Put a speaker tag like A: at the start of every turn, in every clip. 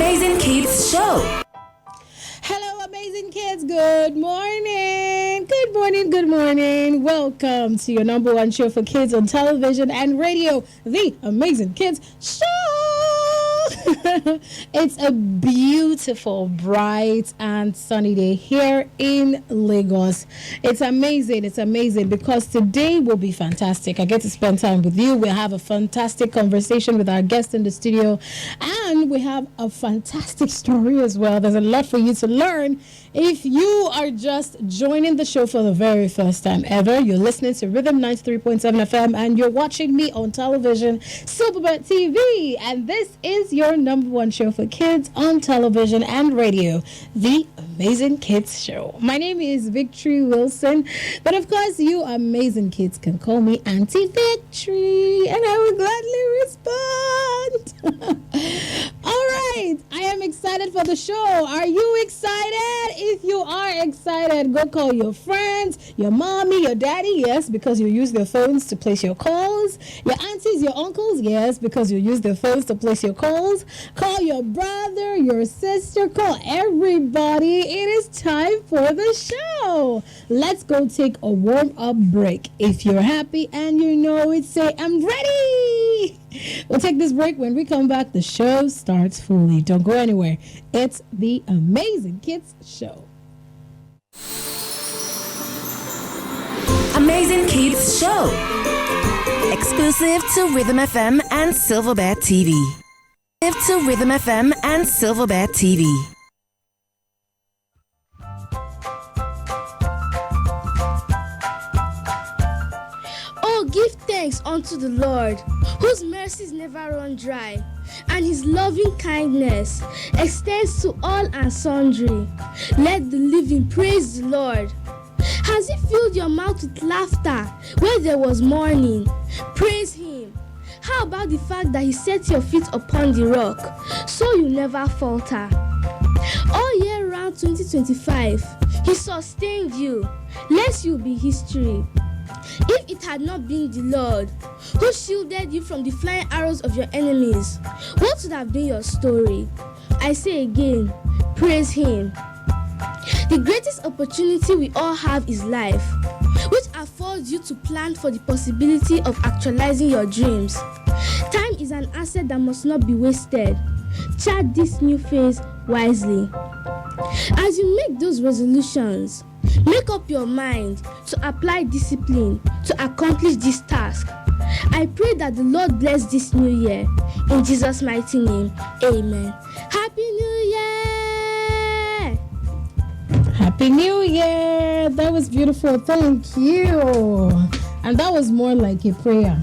A: Amazing Kids Show.
B: Hello, amazing kids. Good morning. Good morning. Good morning. Welcome to your number one show for kids on television and radio, the Amazing Kids Show. It's a beautiful, bright, and sunny day here in Lagos. It's amazing. It's amazing because today will be fantastic. I get to spend time with you. We'll have a fantastic conversation with our guest in the studio, and we have a fantastic story as well. There's a lot for you to learn. If you are just joining the show for the very first time ever, you're listening to Rhythm 93.7 FM and you're watching me on television, Silverbird TV, and this is your number one show for kids on television and radio, the Amazing Kids Show. My name is Victory Wilson, but of course you amazing kids can call me Auntie Victory, and I will gladly respond. All right, I am excited for the show. Are you excited? If you are excited, go call your friends, your mommy, your daddy, yes, because you use their phones to place your calls. Your aunties, your uncles, yes, because you use their phones to place your calls. Call your brother, your sister, call everybody. It is time for the show. Let's go take a warm-up break. If you're happy and you know it, say, I'm ready. We'll take this break. When we come back, the show starts fully. Don't go anywhere. It's the Amazing Kids Show.
A: Amazing Kids Show. Exclusive to Rhythm FM and Silverbird TV. Exclusive to Rhythm FM and Silverbird TV.
C: Oh, give thanks unto the Lord, whose mercies never run dry, and his loving kindness extends to all and sundry. Let the living praise the Lord. Has he filled your mouth with laughter where there was mourning? Praise him. How about the fact that he set your feet upon the rock, so you never falter? All year round 2025, he sustained you, lest you be history. If it had not been the Lord, who shielded you from the flying arrows of your enemies, what would have been your story? I say again, praise him. The greatest opportunity we all have is life, which affords you to plan for the possibility of actualizing your dreams. Time is an asset that must not be wasted. Chart this new phase wisely. As you make those resolutions, make up your mind to apply discipline to accomplish this task. I pray that the Lord bless this new year. In Jesus' mighty name, amen. Happy New Year!
B: Happy New Year! That was beautiful. Thank you. And that was more like a prayer.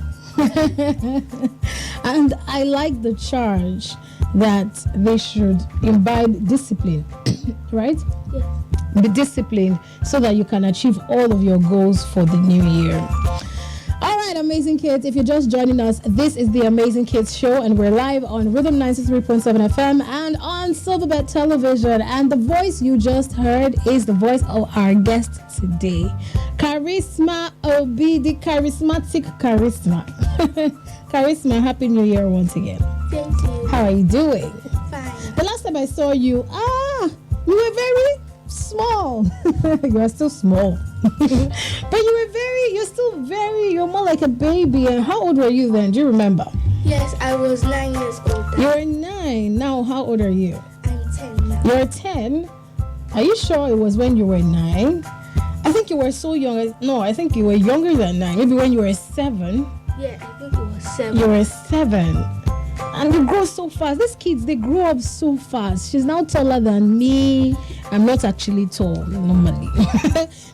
B: And I like the charge that they should imbibe discipline, right?
C: Yes.
B: Be disciplined so that you can achieve all of your goals for the new year. All right, amazing kids, if you're just joining us, this is the Amazing Kids Show, and we're live on Rhythm 93.7 FM and on Silverbird Television. And the voice you just heard is the voice of our guest today, Charisma Obi, the charismatic Charisma. Charisma, Happy New Year once again.
C: Thank you.
B: How are you doing?
C: Fine.
B: The last time I saw you, you were very small. You are still small. But you're more like a baby. And how old were you then? Do you remember?
C: Yes, I was 9 years old then.
B: You were 9. Now, how old are you?
C: I'm 10 now.
B: You're 10? Are you sure it was when you were 9? I think you were so young. No, I think you were younger than 9. Maybe when you were 7.
C: Yeah, I think it was 7.
B: You were 7. And they grow so fast. These kids, they grow up so fast. She's now taller than me. I'm not actually tall normally.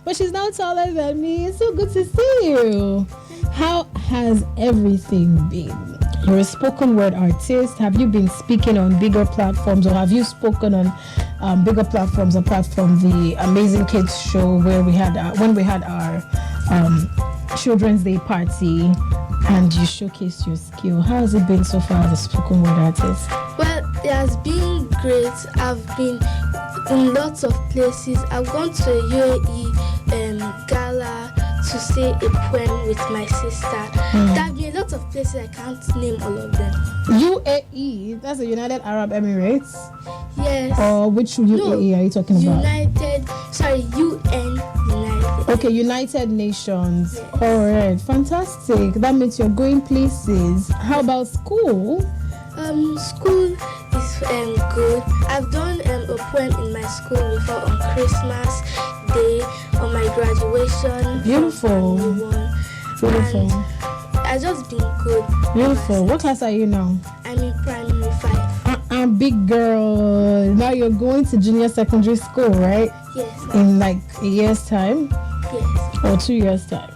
B: But she's now taller than me. It's so good to see you. How has everything been? You're a spoken word artist. Have you been speaking on bigger platforms, or have you spoken on bigger platforms apart from the Amazing Kids Show where we had when we had our Children's Day party and you showcased your skill? How has it been so far as a spoken word artist?
C: Well, it has been great. I've been in lots of places. I've gone to a UAE gala to say a poem with my sister. There have been a lot of places, I can't name all of them.
B: UAE, that's the United Arab Emirates.
C: Yes.
B: Or which UAE are you talking about?
C: UN United.
B: Okay, United Nations.
C: Yes.
B: All right, fantastic. That means you're going places. How about school?
C: School is good. I've done a poem in my school before on Christmas Day, on my graduation.
B: Beautiful. Beautiful.
C: And I just been good.
B: Beautiful. What class are you now?
C: I'm in primary 5.
B: Big girl. Now you're going to junior secondary school, right?
C: Yes.
B: In like a year's time?
C: Yes.
B: Or 2 years' time?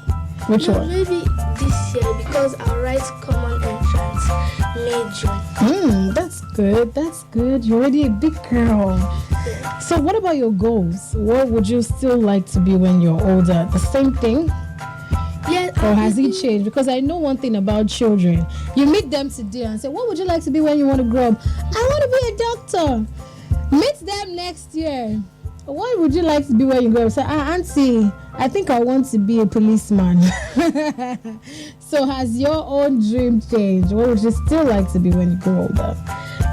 B: Which one?
C: Maybe this year because I'll write common entrance May, June.
B: That's good. That's good. You're already a big girl.
C: Yeah.
B: So what about your goals? What would you still like to be when you're older? The same thing?
C: Yeah.
B: Or has it changed? Because I know one thing about children. You meet them today and say, what would you like to be when you want to grow up? I want to be a doctor. Meet them next year. What would you like to be when you grow up? Say, auntie, I think I want to be a policeman. So has your own dream changed? What would you still like to be when you grow older?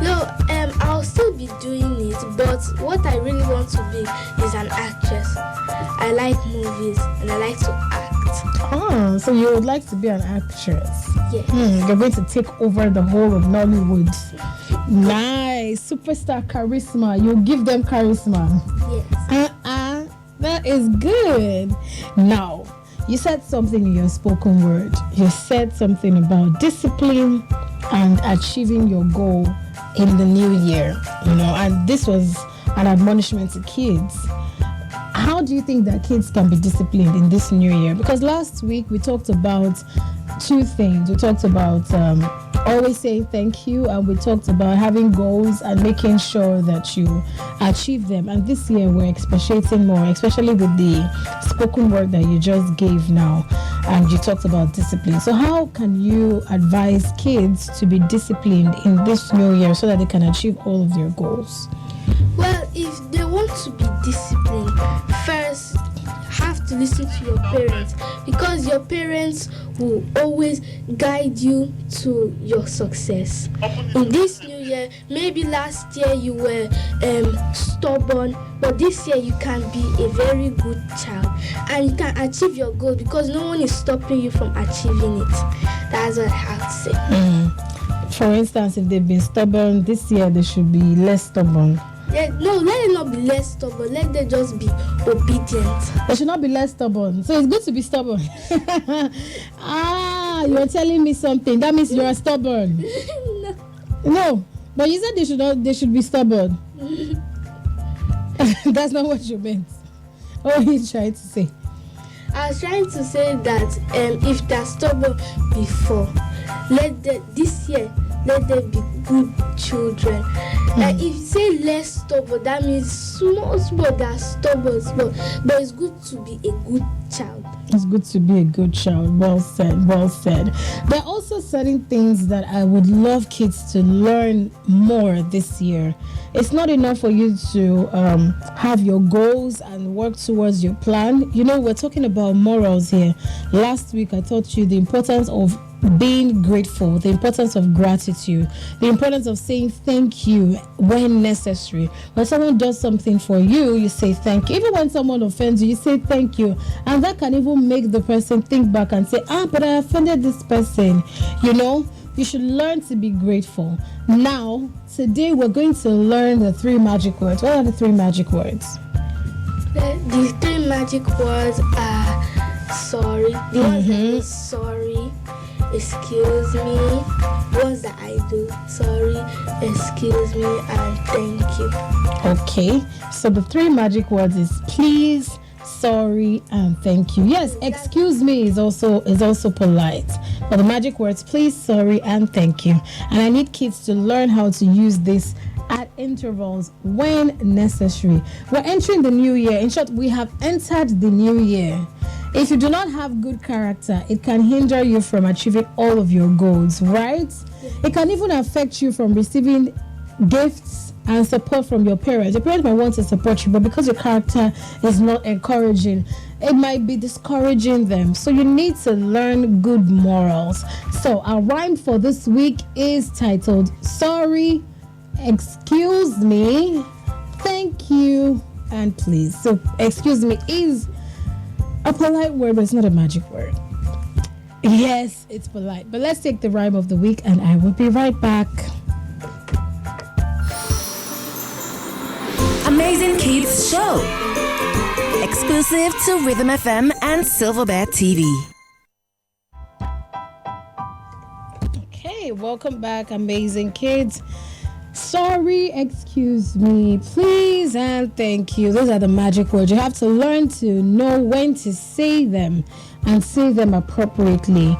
C: No, I'll still be doing it, but what I really want to be is an actress. I like movies and I like to act.
B: Oh, so you would like to be an actress?
C: Yes.
B: You're going to take over the whole of Nollywood. Nice. Superstar charisma. You give them charisma.
C: Yes.
B: That is good. Now, you said something in your spoken word. You said something about discipline and achieving your goal in the new year. And this was an admonishment to kids. How do you think that kids can be disciplined in this new year? Because last week we talked about two things. We talked about always saying thank you, and we talked about having goals and making sure that you achieve them. And this year we're expatiating more, especially with the spoken word that you just gave now, and you talked about discipline. So how can you advise kids to be disciplined in this new year so that they can achieve all of their goals?
C: Well, if they want to be disciplined, first have to listen to your parents, because your parents will always guide you to your success. In this new year, maybe last year you were stubborn, but this year you can be a very good child and you can achieve your goal because no one is stopping you from achieving it. That's what I have to say.
B: For instance, if they've been stubborn this year, they should be less stubborn.
C: No, let them not be less stubborn. Let them just be obedient.
B: They should not be less stubborn. So it's good to be stubborn. You're telling me something. That means you're stubborn. No, but you said they should be stubborn. That's not what you meant. What were you trying to say?
C: I was trying to say that if they're stubborn before, this year let them be good children. If you say less stubborn, that means small, they're stubborn, but it's good to be a good child.
B: It's good to be a good child. Well said, well said. There are also certain things that I would love kids to learn more this year. It's not enough for you to have your goals and work towards your plan. We're talking about morals here. Last week, I taught you the importance of being grateful, the importance of gratitude, the importance of saying thank you when necessary. When someone does something for you, you say thank you. Even when someone offends you, you say thank you. And that can even make the person think back and say, but I offended this person. You should learn to be grateful. Now, today we're going to learn the 3 magic words. What are the 3 magic words?
C: The 3 magic words are sorry. The ones that is sorry, excuse me. The ones that I do, sorry, excuse me, and thank you.
B: Okay, so the 3 magic words is please, sorry, and thank you. Yes, excuse me is also polite. But the magic words, please, sorry, and thank you. And I need kids to learn how to use this at intervals when necessary. We're entering the new year. In short, we have entered the new year. If you do not have good character, it can hinder you from achieving all of your goals, right? It can even affect you from receiving gifts and support from your parents. Your parents might want to support you, but because your character is not encouraging, it might be discouraging them. So you need to learn good morals. So our rhyme for this week is titled Sorry, Excuse Me, Thank You, and Please. So excuse me is a polite word, but it's not a magic word. Yes, it's polite. But let's take the rhyme of the week and I will be right back.
A: Amazing Kids Show. Exclusive to Rhythm FM and Silver Bear TV.
B: Okay, welcome back, amazing kids. Sorry, excuse me, please, and thank you. Those are the magic words. You have to learn to know when to say them and say them appropriately.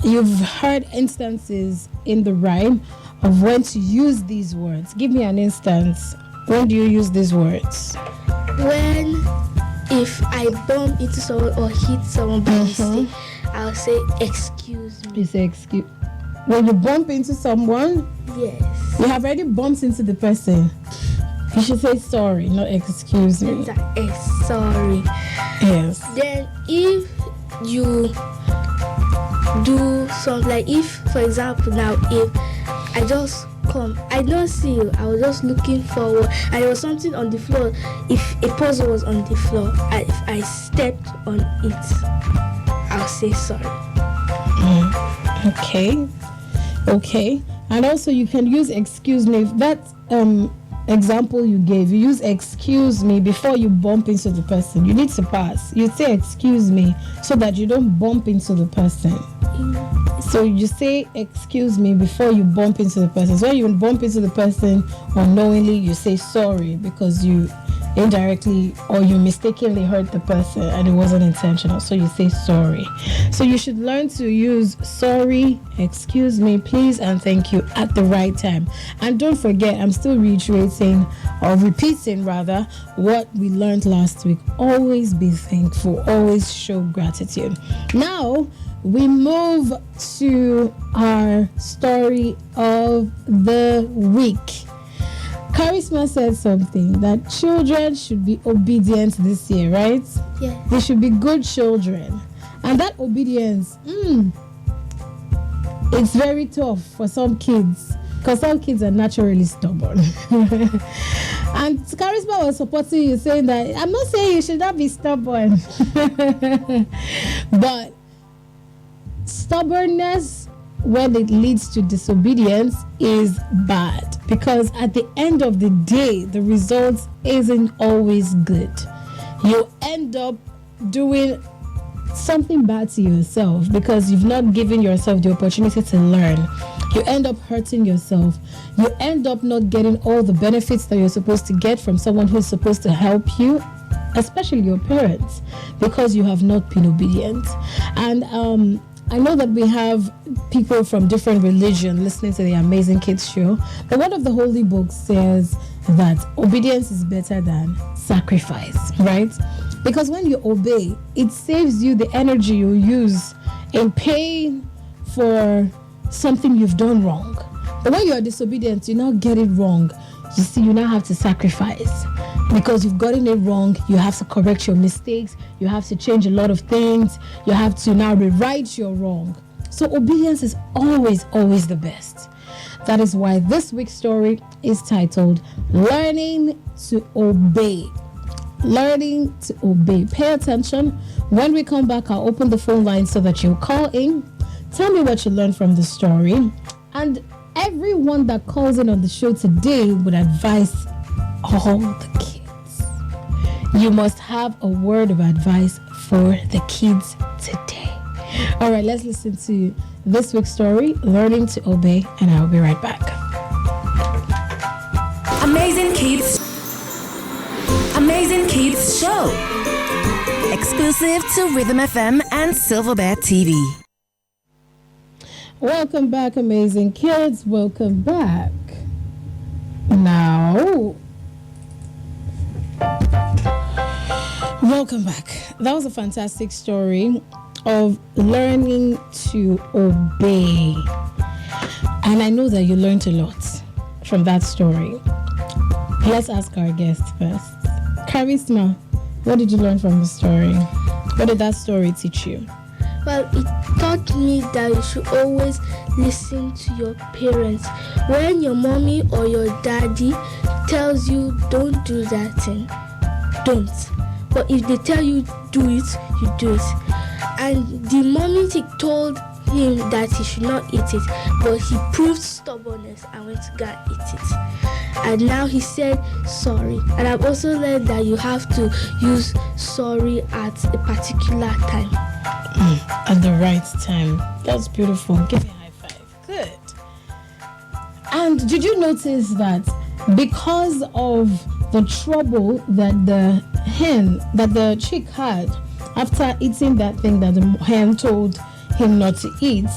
B: You've heard instances in the rhyme of when to use these words. Give me an instance. When do you use these words?
C: If I bump into someone or hit someone by mistake, I'll say excuse me.
B: You say excuse. When you bump into someone,
C: Yes.
B: you have already bumped into the person. You should say sorry, not excuse me.
C: Sorry.
B: Yes.
C: Then if you do something, like if, for example, now if I just come, I don't see you, I was just looking forward and there was something on the floor. If a puzzle was on the floor, if I stepped on it, I'll say sorry.
B: Okay. And also you can use excuse me. That example you gave, you use excuse me before you bump into the person. You need to pass. You say excuse me so that you don't bump into the person. So you say excuse me before you bump into the person. So when you bump into the person unknowingly, you say sorry because you indirectly or you mistakenly hurt the person and it wasn't intentional. So you say sorry. So you should learn to use sorry, excuse me, please, and thank you at the right time. And don't forget, I'm still repeating rather what we learned last week. Always be thankful. Always show gratitude. Now we move to our story of the week. Charisma said something that children should be obedient this year, right?
C: Yeah.
B: They should be good children. And that obedience, it's very tough for some kids because some kids are naturally stubborn. And Charisma was supporting you, saying that, I'm not saying you should not be stubborn, but stubbornness when it leads to disobedience is bad, because at the end of the day the results isn't always good. You end up doing something bad to yourself because you've not given yourself the opportunity to learn. You end up hurting yourself. You end up not getting all the benefits that you're supposed to get from someone who's supposed to help you, especially your parents, because you have not been obedient. And I know that we have people from different religions listening to the Amazing Kids Show, but one of the holy books says that obedience is better than sacrifice, right? Because when you obey, it saves you the energy you use in paying for something you've done wrong. But when you are disobedient, you now get it wrong. You see, you now have to sacrifice. Because you've gotten it wrong, you have to correct your mistakes, you have to change a lot of things, you have to now rewrite your wrong. So obedience is always the best. That is why this week's story is titled Learning to Obey. Learning to obey. Pay attention. When we come back, I'll open the phone line so that you'll call in. Tell me what you learned from the story. And everyone that calls in on the show today would advise all the kids. You must have a word of advice for the kids today. All right, let's listen to this week's story, Learning to Obey, and I'll be right back.
A: Amazing Kids Show. Exclusive to Rhythm FM and Silver Bear TV.
B: Welcome back, amazing kids. Welcome back. Now, welcome back. That was a fantastic story of learning to obey. And I know that you learned a lot from that story. Let's ask our guest first. Charisma, What did you learn from the story? What did that story teach you?
C: Well, it taught me that you should always listen to your parents. When your mommy or your daddy tells you don't do that thing, don't. But if they tell you do it, you do it. And the mommy told him that he should not eat it, but he proved stubbornness and went to go and eat it. And now he said sorry. And I've also learned that you have to use sorry at a particular time.
B: At the right time. That's beautiful. Give me a high five. Good. And did you notice that because of the trouble that the chick had after eating that thing that the hen told him not to eat,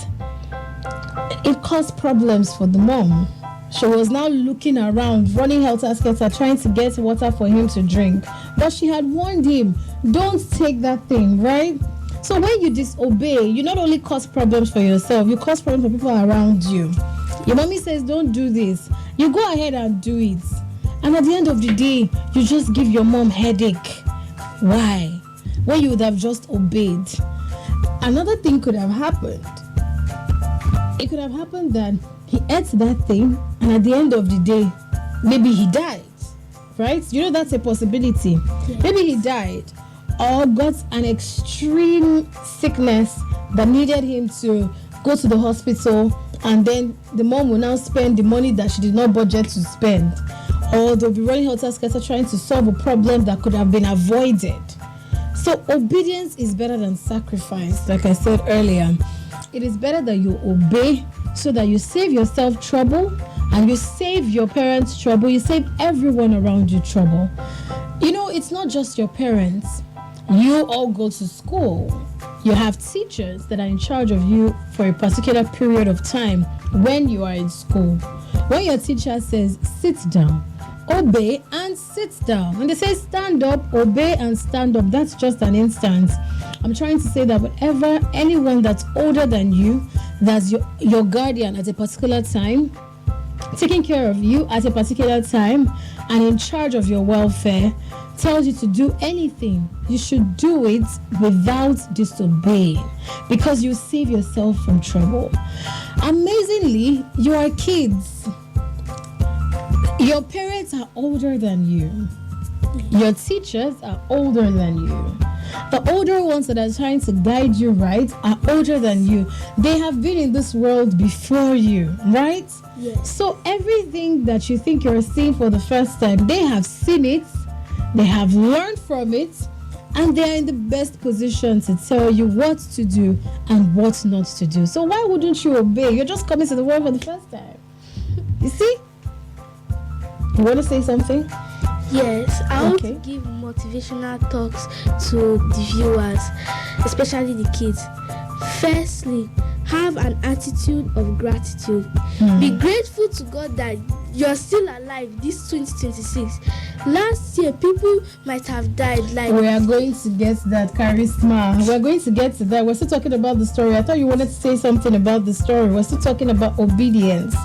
B: it caused problems for the mom. She was now looking around, running helter-skelter, trying to get water for him to drink. But she had warned him, don't take that thing, right? So when you disobey, you not only cause problems for yourself, you cause problems for people around you. Your mommy says, don't do this. You go ahead and do it. And at the end of the day, you just give your mom headache. Why? When you would have just obeyed. Another thing could have happened. It could have happened that he ate that thing, and at the end of the day, maybe he died. Right? You know, that's a possibility.
C: Yes.
B: Maybe he died or got an extreme sickness that needed him to go to the hospital, and then the mom will now spend the money that she did not budget to spend. Or they'll be running helter-skelter trying to solve a problem that could have been avoided. So obedience is better than sacrifice, like I said earlier. It is better that you obey so that you save yourself trouble and you save your parents trouble. You save everyone around you trouble. You know, it's not just your parents. You all go to school. You have teachers that are in charge of you for a particular period of time when you are in school. When your teacher says, sit down, obey and sit down. When they say stand up, obey and stand up, that's just an instance. I'm trying to say that whenever anyone that's older than you, that's your guardian at a particular time, taking care of you at a particular time, and in charge of your welfare, tells you to do anything, you should do it without disobeying, because you save yourself from trouble. Amazingly, you are kids. Your parents are older than you. Your teachers are older than you. The older ones that are trying to guide you right are older than you. They have been in this world before you, right?
C: Yes.
B: So everything that you think you're seeing for the first time, they have seen it, they have learned from it, and they are in the best position to tell you what to do and what not to do. So why wouldn't you obey? You're just coming to the world for the first time. You see? You want to say something?
C: Yes, I want
B: Okay.
C: to give motivational talks to the viewers, especially the kids. Firstly, have an attitude of gratitude. Be grateful to God that you're still alive this 2026. Last year, people might have died. Like,
B: We are going to get that charisma. We're going to get to that. We're still talking about the story. I thought you wanted to say something about the story. We're still talking about obedience.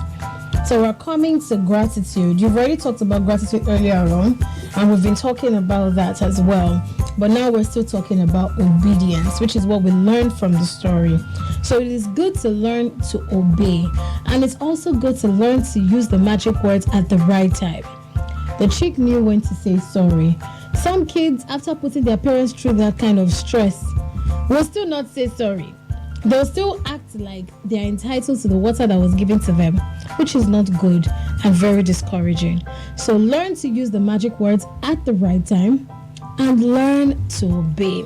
B: So we're coming to gratitude. You've already talked about gratitude earlier on, and we've been talking about that as well. But now we're still talking about obedience, which is what we learned from the story. So it is good to learn to obey, and it's also good to learn to use the magic words at the right time. The chick knew when to say sorry. Some kids, after putting their parents through that kind of stress, will still not say sorry. They'll still act like they're entitled to the water that was given to them, which is not good and very discouraging. So learn to use the magic words at the right time and learn to obey.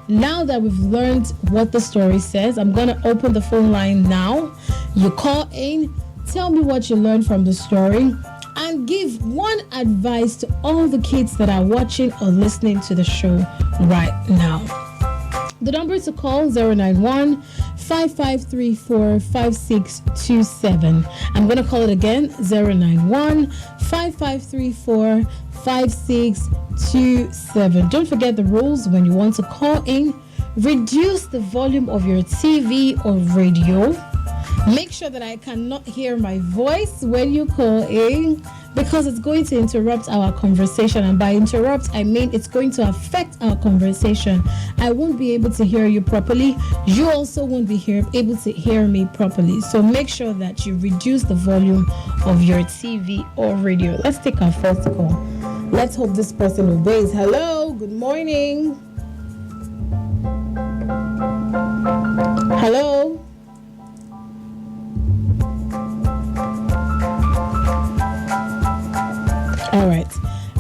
B: Now that we've learned what the story says, I'm going to open the phone line now. You call in, tell me what you learned from the story, and give one advice to all the kids that are watching or listening to the show right now. The number to call 091 5534 5627. I'm going to call it again, 091 5534 5627. Don't forget the rules when you want to call in. Reduce the volume of your TV or radio. Make sure that I cannot hear my voice when you call in, because it's going to interrupt our conversation. And by interrupt, I mean it's going to affect our conversation. I won't be able to hear you properly. You also won't be able to hear me properly. So make sure that you reduce the volume of your TV or radio. Let's take our first call. Let's hope this person obeys. Hello, good morning. Hello. All right.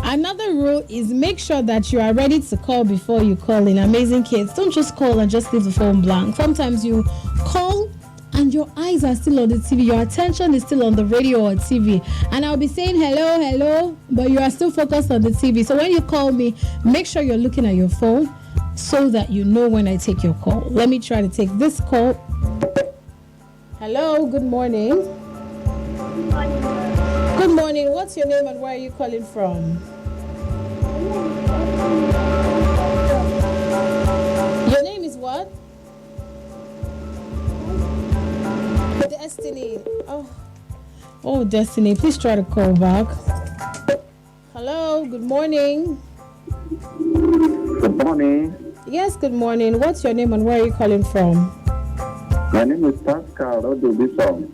B: Another rule is make sure that you are ready to call before you call in. Amazing kids, don't just call and just leave the phone blank. Sometimes you call and your eyes are still on the TV. Your attention is still on the radio or TV. And I'll be saying hello, hello, but you are still focused on the TV. So when you call me, make sure you're looking at your phone so that you know when I take your call. Let me try to take this call. Hello, good morning.
D: Good morning.
B: Good morning. What's your name and where are you calling from? Your name is what? Destiny. Oh, Destiny. Please try to call back. Hello. Good morning.
D: Good morning.
B: Yes, good morning. What's your name and where are you calling from?
D: My name is Pascal Odubison.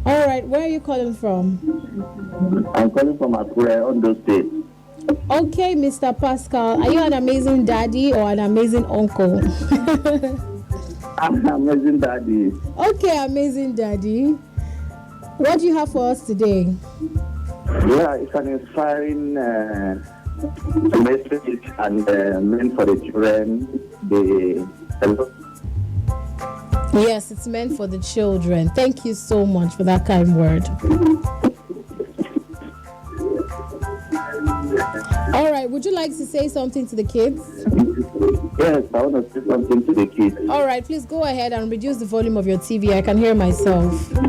B: All right. Where are you calling from?
D: I'm calling from Akure, Ondo State.
B: Okay, Mr. Pascal. Are you an amazing daddy or an amazing uncle?
D: I'm an amazing daddy.
B: Okay, amazing daddy. What do you have for us today?
D: Yeah, it's an inspiring message and meant for the children.
B: Yes, it's meant for the children. Thank you so much for that kind word. All right, would you like to say something to the kids?
D: Yes, I want to say something to the kids.
B: All right, please go ahead and reduce the volume of your TV. I can hear myself.
D: From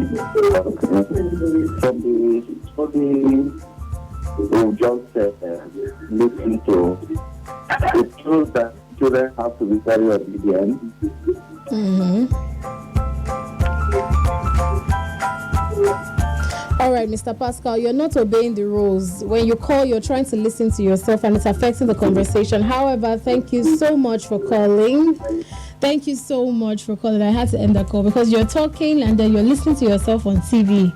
D: the story we just listen to, it's true that children have to be very obedient.
B: All right, Mr. Pascal, you're not obeying the rules. When you call, you're trying to listen to yourself and it's affecting the conversation. However, thank you so much for calling. Thank you so much for calling. I had to end the call because you're talking and then you're listening to yourself on TV,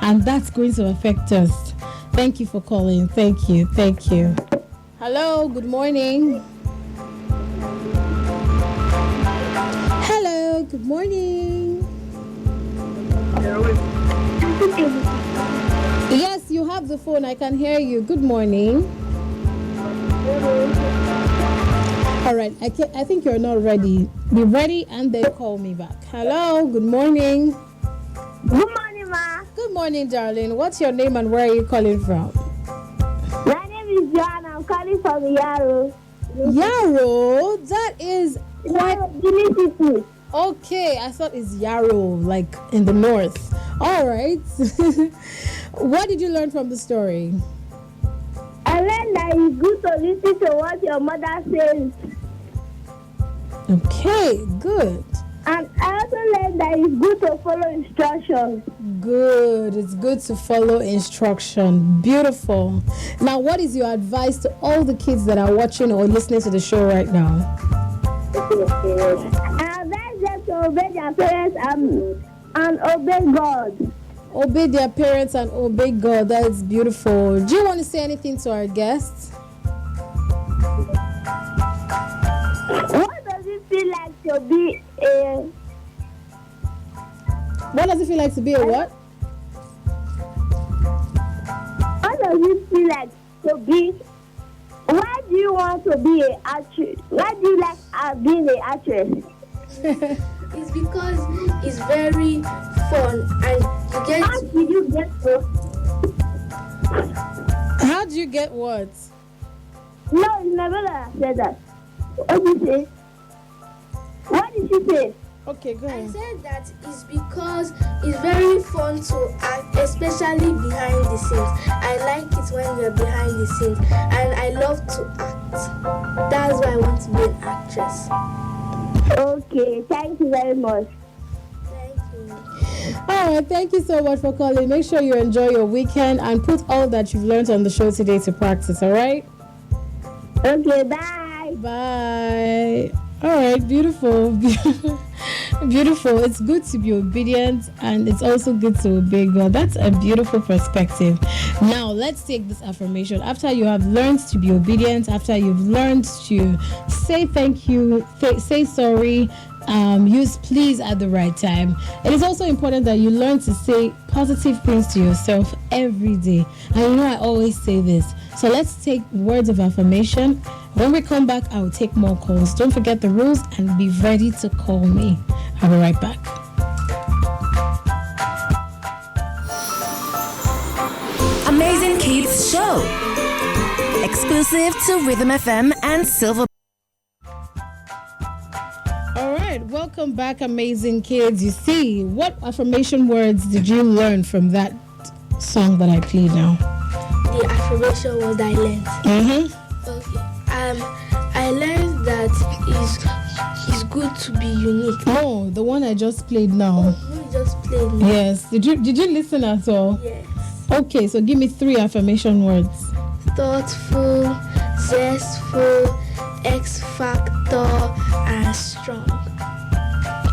B: and that's going to affect us. Thank you for calling. Thank you. Thank you. Hello, good morning. Hello, good morning. Yes, you have the phone. I can hear you. Good morning. All right. I think you're not ready. Be ready and then call me back. Hello. Good morning.
E: Good morning, ma.
B: Good morning, darling. What's your name and where are you calling from?
E: My name is John. I'm calling from Yarrow.
B: Yarrow? That is quite...
E: Yarrow.
B: Okay, I thought it's Yarrow, like in the north. All right. What did you learn from the story?
E: I learned that it's good to listen to what your mother says.
B: Okay, good.
E: And I also learned that it's good to follow instructions.
B: Good. It's good to follow instruction. Beautiful. Now, what is your advice to all the kids that are watching or listening to the show right now?
E: I advise them to obey their parents and obey God.
B: Obey their parents and obey God. That is beautiful. Do you want to say anything to our guests?
E: What does it feel like to be a...
B: What does it feel like to be a what?
E: What does it feel like to be... Why do you want to be an actress? Why do you like being an actress?
C: It's because it's very fun and you get.
E: How did you get so?
B: How do you get what?
E: No, it's my brother said that. What did you say? What did you say?
B: Okay, go
C: I
B: on.
C: said that it's because it's very fun to act, especially behind the scenes. I like it when you're behind the scenes, and I love to act. That's why I want to be an actress.
E: Okay, thank you very much.
C: Thank
B: All right, thank you so much for calling. Make sure you enjoy your weekend and put all that you've learned on the show today to practice, all right?
E: Okay, bye.
B: Bye. All right, beautiful. Beautiful. It's good to be obedient and it's also good to obey God. That's a beautiful perspective. Now, let's take this affirmation. After you have learned to be obedient, after you've learned to say thank you, say sorry, use please at the right time. It is also important that you learn to say positive things to yourself every day. And you know I always say this. So let's take words of affirmation. When we come back, I'll take more calls. Don't forget the rules and be ready to call me. I'll be right back.
A: Amazing Kids Show. Exclusive to Rhythm FM and Silver.
B: All right, welcome back, amazing kids. You see, what affirmation words did you learn from that song that I played now?
C: The affirmation was that I learned.
B: Mm-hmm.
C: Okay. I learned that it's good to be unique.
B: No, the one I just played now.
C: You just played me.
B: Yes. Did you listen at all?
C: Yes.
B: Okay, so give me 3 affirmation words.
C: Thoughtful, zestful, X factor, and strong.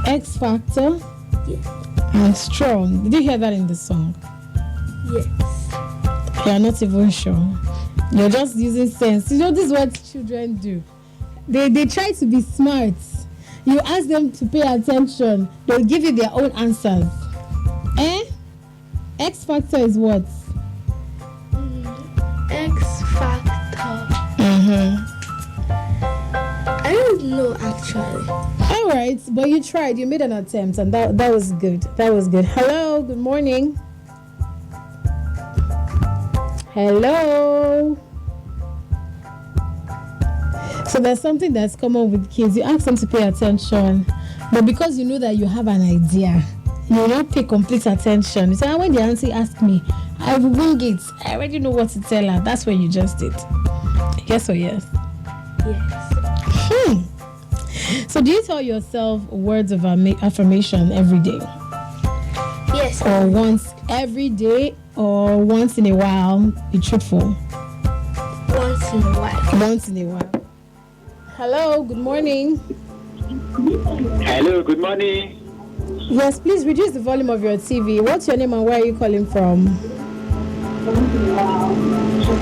B: X factor
C: Yes.
B: and strong. Did you hear that in the song?
C: Yes.
B: You're not even sure. You're just using sense. You know, this is what children do. They try to be smart. You ask them to pay attention, they'll give you their own answers. X factor is what?
C: X factor. I don't know actually.
B: All right, but you tried. You made an attempt, and that was good. That was good. Hello, good morning. Hello. So there's something that's common with kids. You ask them to pay attention, but because you know that you have an idea, you will not pay complete attention. You say, when the auntie asks me, I will wing it. I already know what to tell her. That's what you just did. Yes or yes?
C: Yes.
B: So do you tell yourself words of affirmation every day?
C: Yes.
B: Or once every day? Or once in a while? Be truthful.
C: Once in a while.
B: Once in a while. Hello, good morning.
F: Hello, good morning.
B: Yes, please reduce the volume of your TV. What's your name and where are you calling from?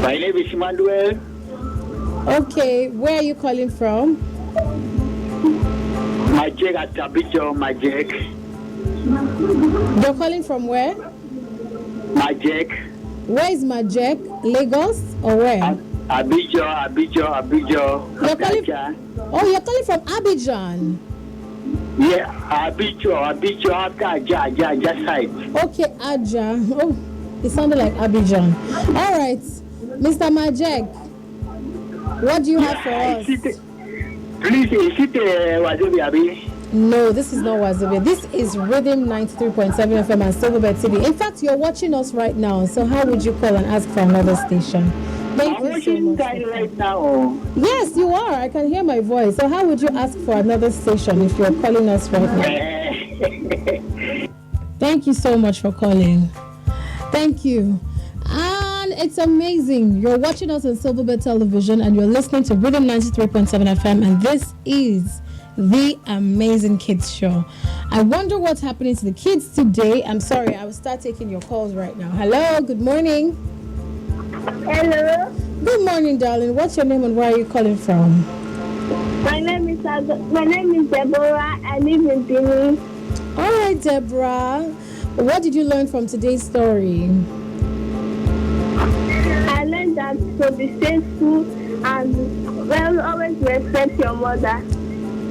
F: My name is Emmanuel.
B: Okay, where are you calling from?
F: Majek at Abidjan, Majek.
B: You're calling from where?
F: Majek.
B: Where is Majek? Lagos or where?
F: Abidjan.
B: You're calling from Abidjan.
F: Yeah, Abidjan after Aja side.
B: Okay, Aja. Oh, it sounded like Abidjan. All right, Mr. Majek, what do you have for us?
F: Please, is it Wazobi Abi?
B: No, this is not Wazobia. This is Rhythm 93.7 FM and Silverbird TV. In fact, you're watching us right now. So how would you call and ask for another station? Thank
F: I'm
B: you so
F: watching
B: much.
F: right now.
B: Yes, you are. I can hear my voice. So how would you ask for another station if you're calling us right now? Thank you so much for calling. Thank you. And it's amazing. You're watching us on Silverbird Television and you're listening to Rhythm 93.7 FM, and this is the Amazing Kids Show. I wonder what's happening to the kids today. I'm sorry, I will start taking your calls right now. Hello, good morning.
E: Hello.
B: Good morning, darling. What's your name and where are you calling from?
E: My name is Deborah. I live in Benin.
B: All right, Deborah. What did you learn from today's story?
E: I learned that to be faithful and always respect your mother.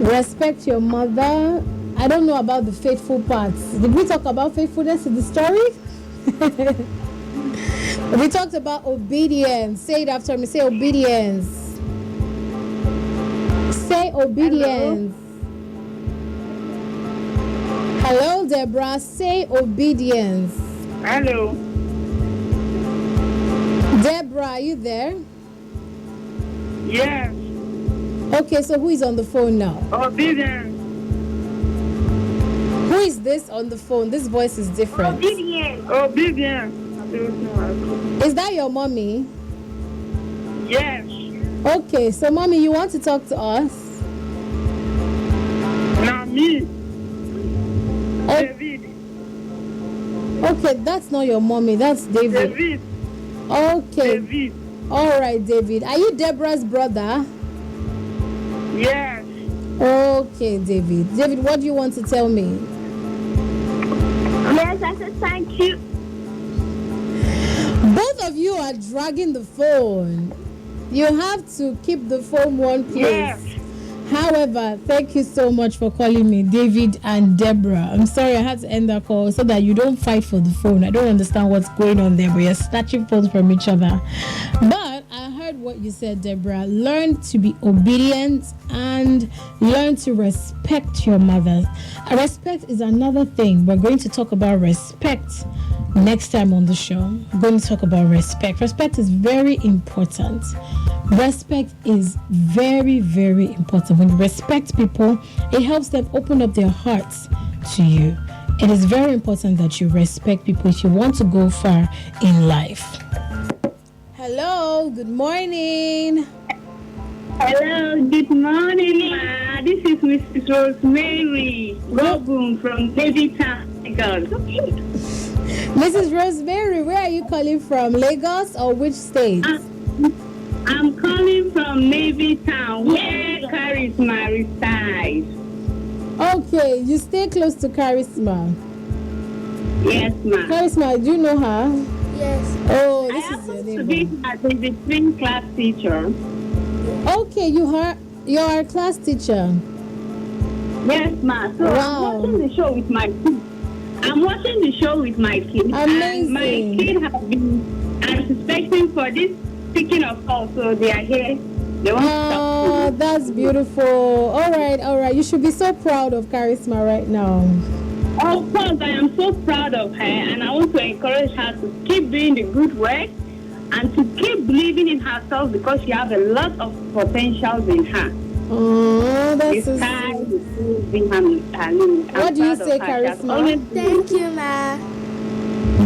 B: Respect your mother. I don't know about the faithful parts. Did we talk about faithfulness in the story? We talked about obedience. Say it after me. Say obedience. Say obedience. Hello, Deborah. Say obedience.
F: Hello.
B: Deborah, are you there?
F: Yes.
B: Okay, so who is on the phone now?
F: Obedience.
B: Who is this on the phone? This voice is different.
G: Obedient.
B: Is that your mommy?
G: Yes.
B: Okay, so mommy, you want to talk to us?
G: Now me.
B: Oh,
G: David.
B: okay, that's not your mommy. That's David.
G: David.
B: Okay.
G: David.
B: All right, David. Are you Deborah's brother?
G: Yes.
B: Okay, David. David, what do you want to tell me?
E: Yes, I said thank you.
B: Both of you are dragging the phone. You have to keep the phone one place.
G: Yes.
B: However, thank you so much for calling me, David and Deborah. I'm sorry I had to end the call so that you don't fight for the phone. I don't understand what's going on there, but you're snatching phones from each other. But I heard what you said, Deborah. Learn to be obedient and learn to respect your mother. Respect is another thing. We're going to talk about respect next time on the show. I'm going to talk about respect. Respect is very important. Respect is very, very important. When you respect people, it helps them open up their hearts to you. It is very important that you respect people if you want to go far in life. Hello, good morning.
G: Hello, good morning, ma. This is Mrs. Rosemary Rogun from Davytown, Lagos.
B: Mrs. Rosemary, where are you calling from? Lagos or which state?
G: I'm calling from Navy Town, where Charisma resides.
B: Okay, you stay close to Charisma.
G: Yes, ma'am.
B: Charisma, do you know her?
C: Yes.
B: Oh,
G: I
B: this is your
G: happen to
B: neighbor.
G: be a twin class teacher.
B: Okay, you're a class teacher.
G: Yes, ma'am. So
B: Wow.
G: I'm watching the show with my kids. And
B: Amazing.
G: my kids have been anticipating for this picking of calls, so they are here. They want to talk
B: Oh,
G: to me.
B: that's beautiful. All right. You should be so proud of Charisma right now.
G: Of course, I am so proud of her, and I want to encourage her to keep doing the good work and to keep believing in herself because she has a lot of potentials in her.
B: Oh, that's
G: It's
B: so
G: time
B: sweet.
G: to be her.
B: What do you say, Charisma?
C: Thank you, ma.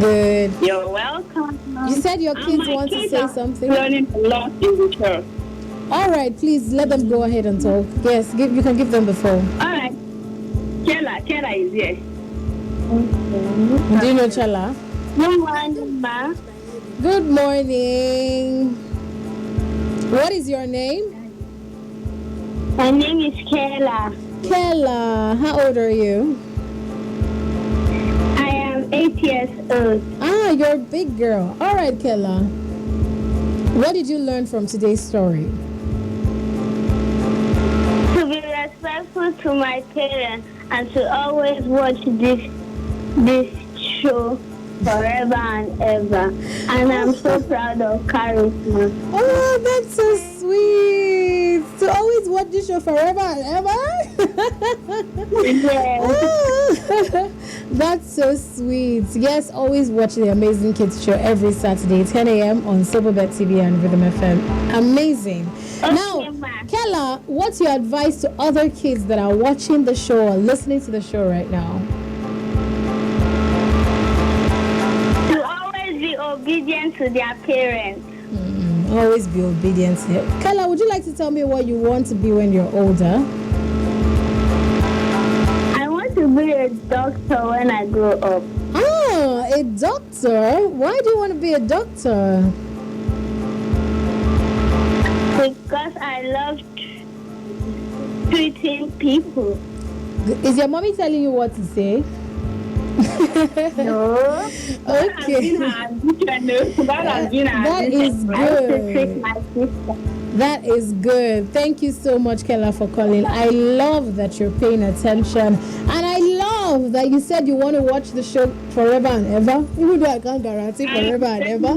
B: Good.
G: You're welcome.
B: You said your
G: And
B: kids
G: my
B: want to
G: kids
B: say
G: are
B: something.
G: learning a lot in the church.
B: All right, please let them go ahead and talk. Yes, you can give them the phone.
G: All right. Kela is here.
B: Do you know Chala?
E: Good morning, ma.
B: Good morning. What is your name?
E: My name is Kayla.
B: Kella. How old are you?
E: I am 8 years old.
B: Ah, you're a big girl. All right, Kella. What did you learn from today's story?
E: To be respectful to my parents and to always watch this show forever and ever. And I'm so proud of Charisma.
B: Oh, that's so sweet. To always watch this show forever and ever.
E: Yes.
B: Ah, that's so sweet. Yes, always watch the Amazing Kids show every Saturday, 10 a.m. on Silverbet TV and Rhythm FM. Amazing. Now,
E: ma.
B: Kella, what's your advice to other kids that are watching the show or listening to the show right now?
E: To always be obedient to their parents.
B: Always be obedient. Kella, would you like to tell me what you want to be when you're older?
E: I want to be a doctor when I grow up.
B: Ah, a doctor? Why do you want to be a doctor?
E: Because I love treating people.
B: Is your mommy telling you what to say?
E: No.
B: Okay. That is
E: I want to treat
B: good.
E: my sister.
B: That is good. Thank you so much, Kella, for calling. I love that you're paying attention. And I love that you said you want to watch the show forever and ever. Even though I can't guarantee forever and ever.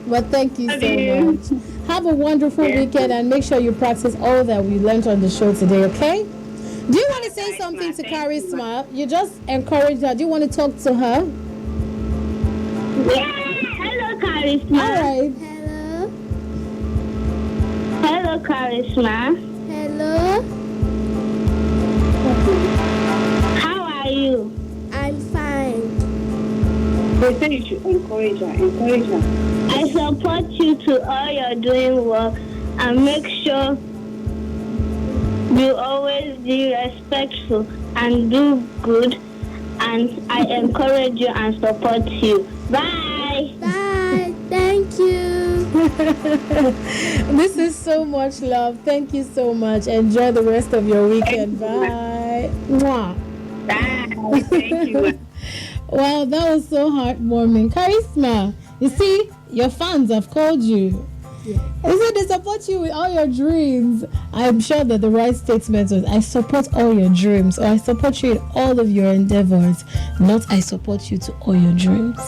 B: But thank you so much. Have a wonderful weekend and make sure you practice all that we learned on the show today, okay? Do you want to say something to Charisma? You just encourage her. Do you want to talk to her?
E: Yeah. Hello, Charisma.
B: All right.
C: Hello.
E: Hello, Charisma.
C: Hello.
E: you?
C: I'm fine.
G: They say you should encourage her. Encourage her.
E: I support you to all your doing work and make sure you always be respectful and do good. And I encourage you and support you. Bye.
C: Bye. Thank you.
B: This is so much love. Thank you so much. Enjoy the rest of your weekend. Bye. Mwah.
G: Bye. Thank you.
B: Wow, that was so heartwarming. Charisma, you see, your fans have called you. They said they support you with all your dreams. I'm sure that the right statement was, I support all your dreams, or I support you in all of your endeavors, not I support you to all your dreams.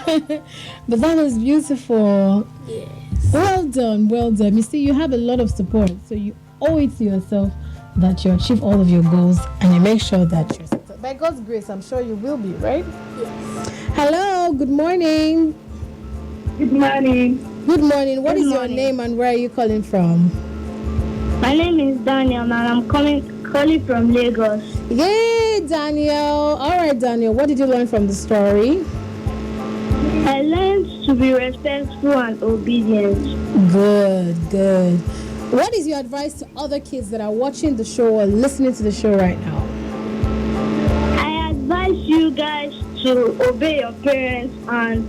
B: But that was beautiful.
C: Yes.
B: Well done, well done. You see, you have a lot of support, so you owe it to yourself that you achieve all of your goals and you make sure that you're successful. By God's grace, I'm sure you will be, right?
C: Yes.
B: Hello, good morning.
G: Good morning.
B: Good morning. What
E: Good
B: is
E: morning.
B: your name and where are you calling from?
E: My name is Daniel and I'm calling from Lagos.
B: Yay, Daniel. All right, Daniel, what did you learn from the story?
E: I learned to be respectful and obedient.
B: Good, good. What is your advice to other kids that are watching the show or listening to the show right now?
E: I advise you guys to obey your parents and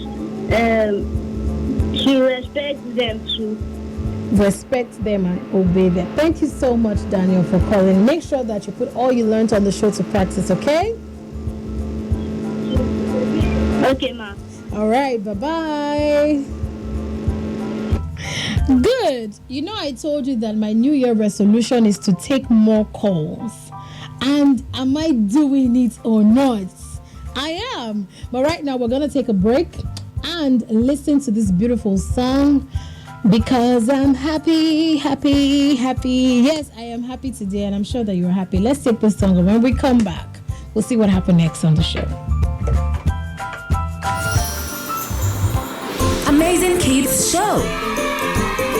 E: to respect them too.
B: Respect them and obey them. Thank you so much, Daniel, for calling. Make sure that you put all you learned on the show to practice, okay?
E: Okay, ma.
B: All right, bye-bye. Good. You know, I told you that my New Year resolution is to take more calls. And am I doing it or not? I am. But right now, we're going to take a break and listen to this beautiful song because I'm happy, happy, happy. Yes, I am happy today, and I'm sure that you're happy. Let's take this song, and when we come back, we'll see what happened next on the show.
A: Amazing Kids Show.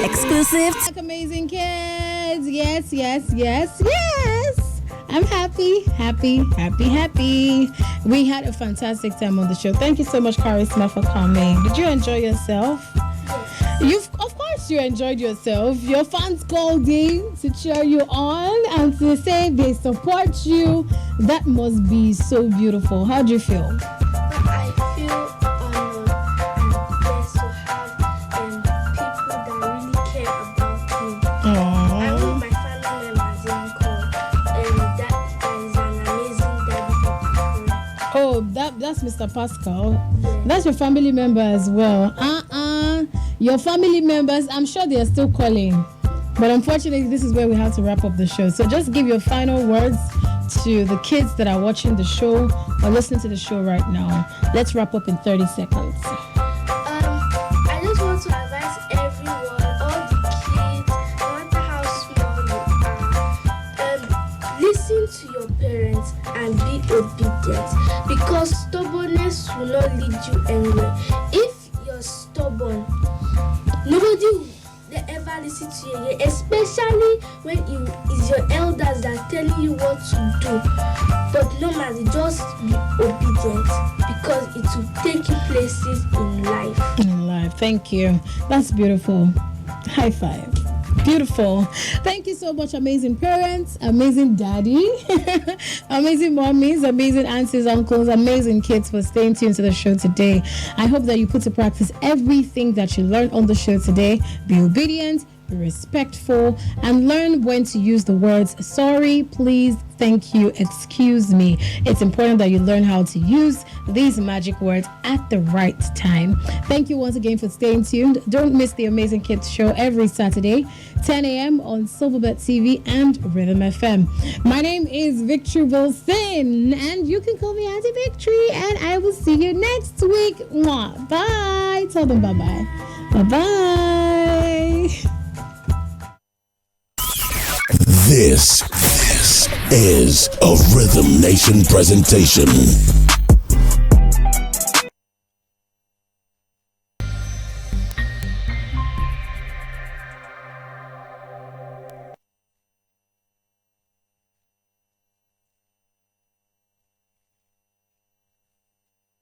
A: Exclusive to
B: Amazing kids. Yes, yes, yes, yes. I'm happy, happy, happy, happy. We had a fantastic time on the show. Thank you so much, Charisma, for coming. Did you enjoy yourself? Of course, you enjoyed yourself. Your fans called in to cheer you on and to say they support you. That must be so beautiful. How do you feel?
C: I feel honored and blessed to have people that really care about me. I know my family members didn't call, and that is an amazing daddy for Pascal.
B: Oh, that's Mr. Pascal. That's your family member as well. Your family members, I'm sure they are still calling. But unfortunately, this is where we have to wrap up the show. So just give your final words to the kids that are watching the show or listening to the show right now. Let's wrap up in 30 seconds.
C: I just want to advise everyone, all the kids, no matter how small you are, listen to your parents and be obedient, because stubbornness will not lead you anywhere. If you're stubborn, nobody will ever listen to you again, especially when it is your elders that are telling you what to do. But normally, just be obedient, because it will take you places in life.
B: In life. Thank you. That's beautiful. High five. Beautiful. Thank you so much, amazing parents, amazing daddy, amazing mommies, amazing aunties, uncles, amazing kids, for staying tuned to the show today. I hope that you put to practice everything that you learned on the show today. Be obedient, be respectful, and learn when to use the words sorry, please, thank you, excuse me. It's important that you learn how to use these magic words at the right time. Thank you once again for staying tuned. Don't miss the Amazing Kids Show every Saturday, 10 a.m. on Silverbet TV and Rhythm FM. My name is Victory Wilson, and you can call me Auntie Victory, and I will see you next week. Mwah. Bye. Tell them bye-bye. Bye-bye.
H: This is a Rhythm Nation presentation.